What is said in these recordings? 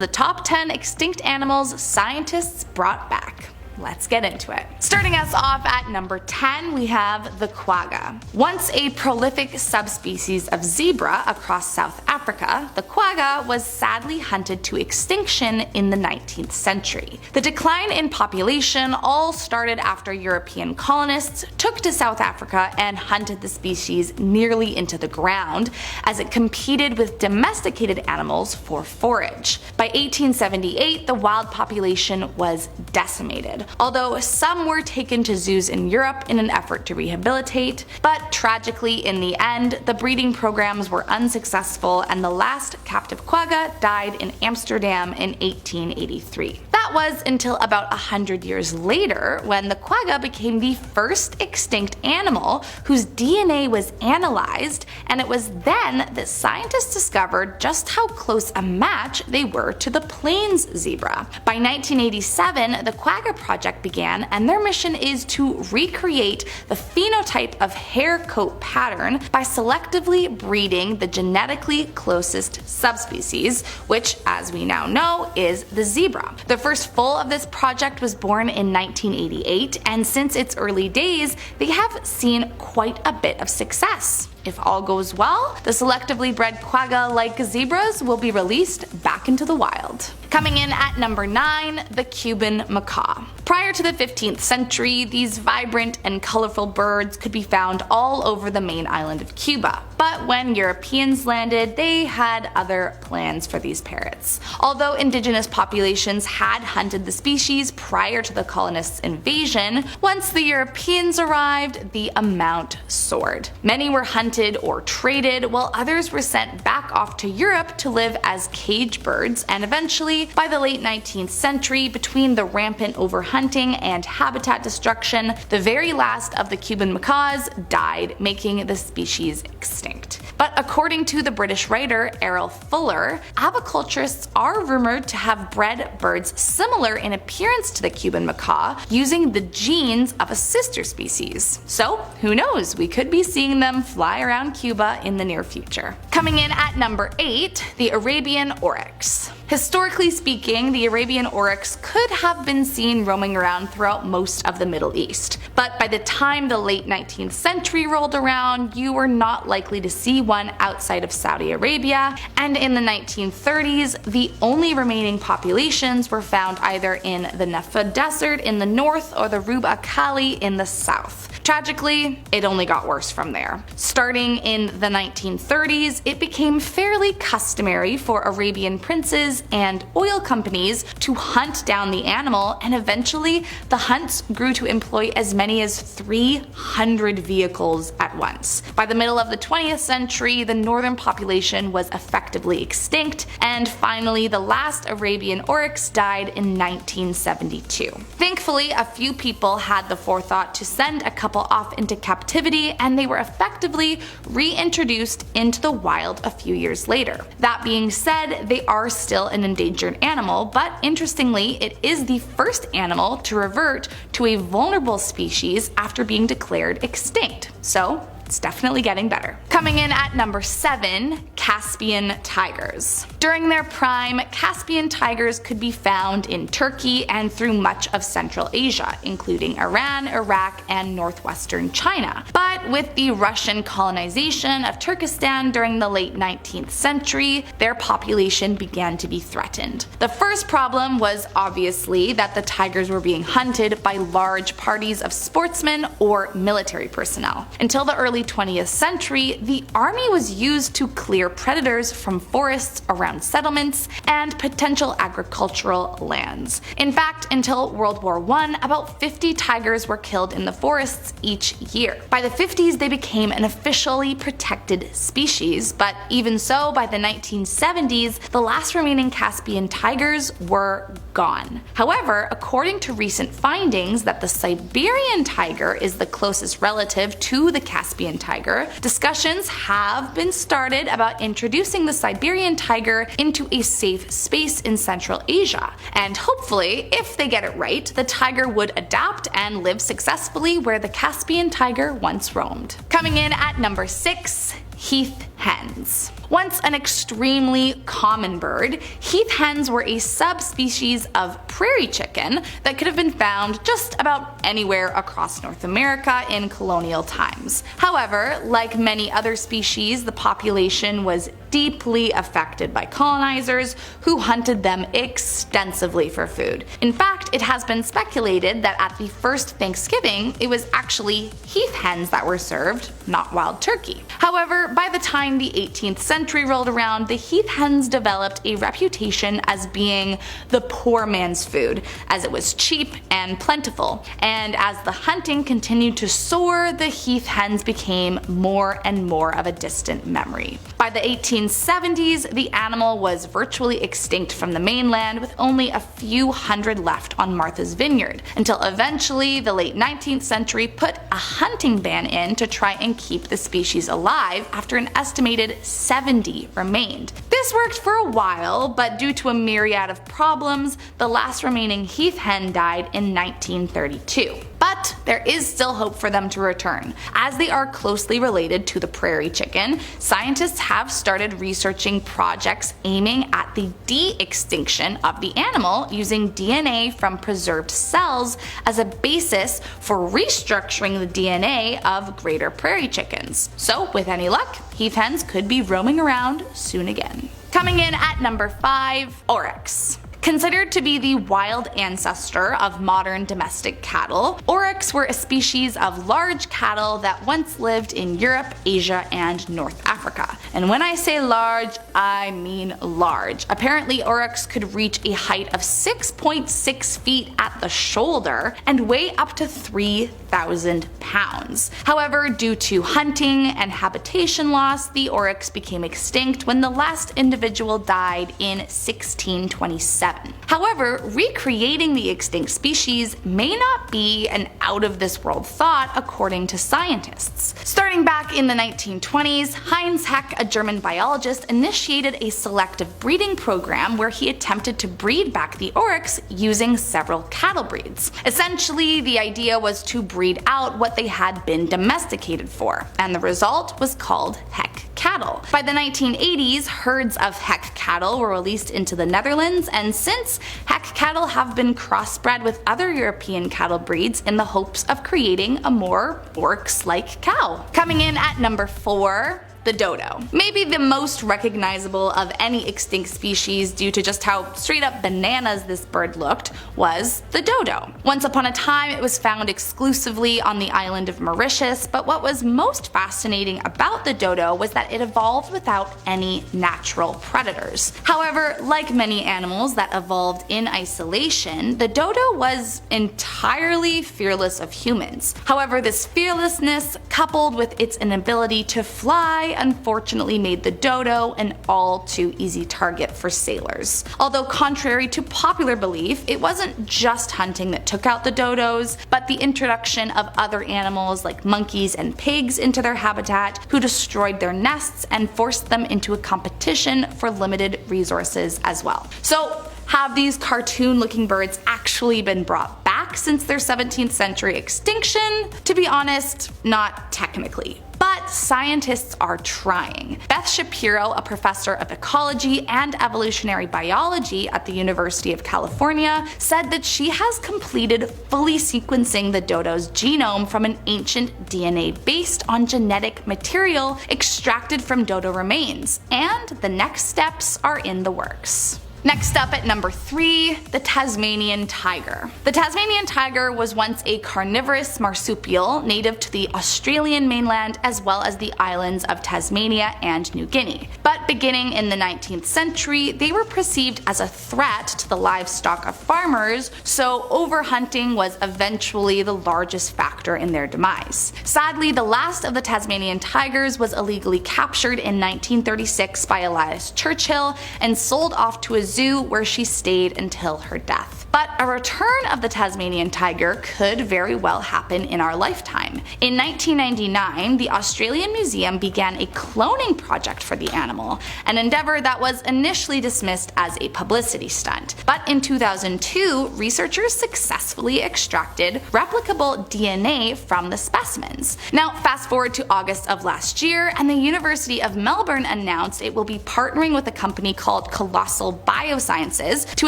The top 10 extinct animals scientists brought back. Let's get into it. Starting us off at number 10, we have the quagga. Once a prolific subspecies of zebra across South Africa, the quagga was sadly hunted to extinction in the 19th century. The decline in population all started after European colonists took to South Africa and hunted the species nearly into the ground, as it competed with domesticated animals for forage. By 1878, the wild population was decimated, although some were taken to zoos in Europe in an effort to rehabilitate. But tragically, in the end, the breeding programs were unsuccessful and the last captive quagga died in Amsterdam in 1883. That was until about 100 years later, when the quagga became the first extinct animal whose DNA was analyzed, and it was then that scientists discovered just how close a match they were to the plains zebra. By 1987, the quagga project began, and their mission is to recreate the phenotype of hair coat pattern by selectively breeding the genetically closest subspecies, which, as we now know, is the zebra. The first foal of this project was born in 1988, and since its early days, they have seen quite a bit of success. If all goes well, the selectively bred quagga-like zebras will be released back into the wild. Coming in at number 9, the Cuban macaw. Prior to the 15th century, these vibrant and colorful birds could be found all over the main island of Cuba. But when Europeans landed, they had other plans for these parrots. Although indigenous populations had hunted the species prior to the colonists' invasion, once the Europeans arrived, the amount soared. Many were hunted or traded, while others were sent back off to Europe to live as cage birds, and eventually, by the late 19th century, between the rampant overhunting and habitat destruction, the very last of the Cuban macaws died, making the species extinct. But according to the British writer Errol Fuller, aviculturists are rumored to have bred birds similar in appearance to the Cuban macaw using the genes of a sister species. So who knows, we could be seeing them fly around Cuba in the near future. Coming in at number 8, the Arabian oryx. Historically speaking, the Arabian oryx could have been seen roaming around throughout most of the Middle East, but by the time the late 19th century rolled around, you were not likely to see one outside of Saudi Arabia, and in the 1930s, the only remaining populations were found either in the Negev Desert in the north or the Rub' al-Khali in the south. Tragically, it only got worse from there. Starting in the 1930s, it became fairly customary for Arabian princes and oil companies to hunt down the animal, and eventually the hunts grew to employ as many as 300 vehicles at once. By the middle of the 20th century, the northern population was effectively extinct, and finally the last Arabian oryx died in 1972. Thankfully, a few people had the forethought to send a couple off into captivity, and they were effectively reintroduced into the wild a few years later. That being said, they are still an endangered animal, but interestingly, it is the first animal to revert to a vulnerable species after being declared extinct. So it's definitely getting better. Coming in at number 7, Caspian tigers. During their prime, Caspian tigers could be found in Turkey and through much of Central Asia, including Iran, Iraq, and northwestern China. But with the Russian colonization of Turkestan during the late 19th century, their population began to be threatened. The first problem was obviously that the tigers were being hunted by large parties of sportsmen or military personnel. Until the early 20th century, the army was used to clear predators from forests around settlements and potential agricultural lands. In fact, until World War I, about 50 tigers were killed in the forests each year. By the 50s, they became an officially protected species, but even so, by the 1970s, the last remaining Caspian tigers were gone. However, according to recent findings that the Siberian tiger is the closest relative to the Caspian tiger, discussions have been started about introducing the Siberian tiger into a safe space in Central Asia. And hopefully, if they get it right, the tiger would adapt and live successfully where the Caspian tiger once roamed. Coming in at number 6, heath hens. Once an extremely common bird, heath hens were a subspecies of prairie chicken that could have been found just about anywhere across North America in colonial times. However, like many other species, the population was deeply affected by colonizers who hunted them extensively for food. In fact, it has been speculated that at the first Thanksgiving, it was actually heath hens that were served, not wild turkey. However, by the time the 18th century rolled around, the heath hens developed a reputation as being the poor man's food, as it was cheap and plentiful. And as the hunting continued to soar, the heath hens became more and more of a distant memory. By the 1870s, the animal was virtually extinct from the mainland, with only a few hundred left on Martha's Vineyard, until eventually the late 19th century put a hunting ban in to try and keep the species alive after an estimated 70 remained. This worked for a while, but due to a myriad of problems, the last remaining heath hen died in 1932. But there is still hope for them to return. As they are closely related to the prairie chicken, scientists have started researching projects aiming at the de-extinction of the animal using DNA from preserved cells as a basis for restructuring the DNA of greater prairie chickens. So with any luck, heath hens could be roaming around soon again. Coming in at number 5, oryx. Considered to be the wild ancestor of modern domestic cattle, oryx were a species of large cattle that once lived in Europe, Asia, and North Africa. And when I say large, I mean large. Apparently, oryx could reach a height of 6.6 feet at the shoulder and weigh up to 3,000 pounds. However, due to hunting and habitation loss, the oryx became extinct when the last individual died in 1627. However, recreating the extinct species may not be an out-of-this-world thought according to scientists. Starting back in the 1920s, Heinz Heck, a German biologist, initiated a selective breeding program where he attempted to breed back the oryx using several cattle breeds. Essentially, the idea was to breed out what they had been domesticated for, and the result was called Heck cattle. By the 1980s, herds of Heck cattle were released into the Netherlands, and since, Heck cattle have been crossbred with other European cattle breeds in the hopes of creating a more oryx-like cow. Coming in at number 4, the dodo. Maybe the most recognizable of any extinct species due to just how straight up bananas this bird looked was the dodo. Once upon a time it was found exclusively on the island of Mauritius, but what was most fascinating about the dodo was that it evolved without any natural predators. However, like many animals that evolved in isolation, the dodo was entirely fearless of humans. However, this fearlessness, coupled with its inability to fly, unfortunately made the dodo an all too easy target for sailors. Although contrary to popular belief, it wasn't just hunting that took out the dodos, but the introduction of other animals like monkeys and pigs into their habitat, who destroyed their nests and forced them into a competition for limited resources as well. So, have these cartoon-looking birds actually been brought back since their 17th century extinction? To be honest, not technically. But scientists are trying. Beth Shapiro, a professor of ecology and evolutionary biology at the University of California, said that she has completed fully sequencing the dodo's genome from an ancient DNA based on genetic material extracted from dodo remains, and the next steps are in the works. Next up at number 3, the Tasmanian tiger. The Tasmanian tiger was once a carnivorous marsupial native to the Australian mainland as well as the islands of Tasmania and New Guinea. But beginning in the 19th century, they were perceived as a threat to the livestock of farmers, so overhunting was eventually the largest factor in their demise. Sadly, the last of the Tasmanian tigers was illegally captured in 1936 by Elias Churchill and sold off to a zoo where she stayed until her death. But a return of the Tasmanian tiger could very well happen in our lifetime. In 1999, the Australian Museum began a cloning project for the animal, an endeavor that was initially dismissed as a publicity stunt. But in 2002, researchers successfully extracted replicable DNA from the specimens. Now, fast forward to August of last year, and the University of Melbourne announced it will be partnering with a company called Colossal Biosciences to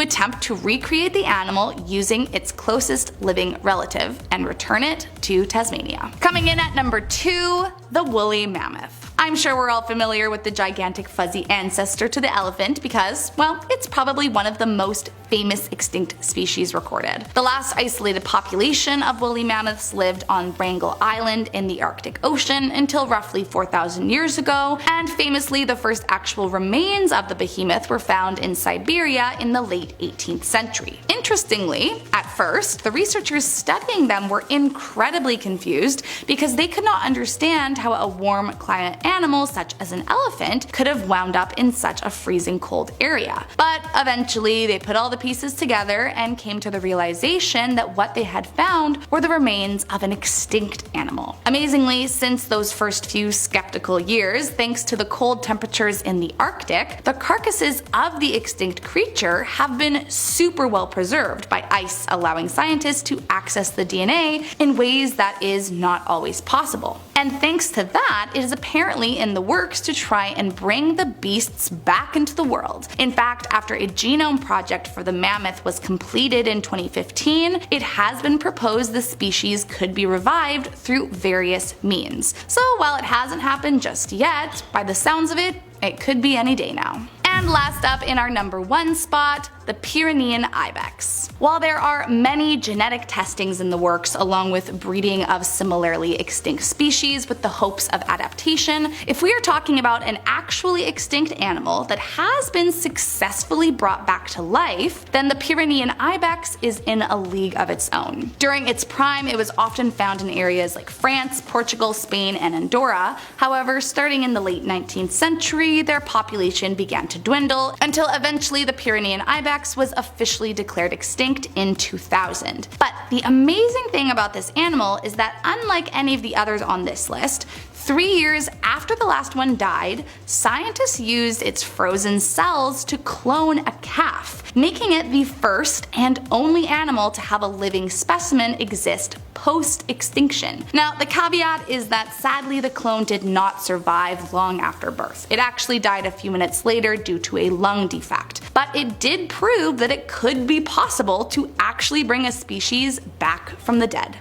attempt to recreate the animal using its closest living relative and return it to Tasmania. Coming in at number 2, the woolly mammoth. I'm sure we're all familiar with the gigantic fuzzy ancestor to the elephant because, well, it's probably one of the most famous extinct species recorded. The last isolated population of woolly mammoths lived on Wrangel Island in the Arctic Ocean until roughly 4,000 years ago, and famously the first actual remains of the behemoth were found in Siberia in the late 18th century. Interestingly, at first, the researchers studying them were incredibly confused because they could not understand how a warm climate animal such as an elephant could have wound up in such a freezing cold area. But eventually they put all the pieces together and came to the realization that what they had found were the remains of an extinct animal. Amazingly, since those first few skeptical years, thanks to the cold temperatures in the Arctic, the carcasses of the extinct creature have been super well preserved by ice, allowing scientists to access the DNA in ways that is not always possible. And thanks to that, it is apparently in the works to try and bring the beasts back into the world. In fact, after a genome project for the mammoth was completed in 2015, it has been proposed the species could be revived through various means. So while it hasn't happened just yet, by the sounds of it, it could be any day now. And last up in our number 1 spot, the Pyrenean ibex. While there are many genetic testings in the works along with breeding of similarly extinct species with the hopes of adaptation, if we are talking about an actually extinct animal that has been successfully brought back to life, then the Pyrenean ibex is in a league of its own. During its prime, it was often found in areas like France, Portugal, Spain, and Andorra. However, starting in the late 19th century, their population began to dwindle until eventually the Pyrenean ibex was officially declared extinct in 2000. But the amazing thing about this animal is that unlike any of the others on this list, 3 years after the last one died, scientists used its frozen cells to clone a calf, making it the first and only animal to have a living specimen exist post-extinction. Now, the caveat is that sadly the clone did not survive long after birth. It actually died a few minutes later due to a lung defect. But it did prove that it could be possible to actually bring a species back from the dead.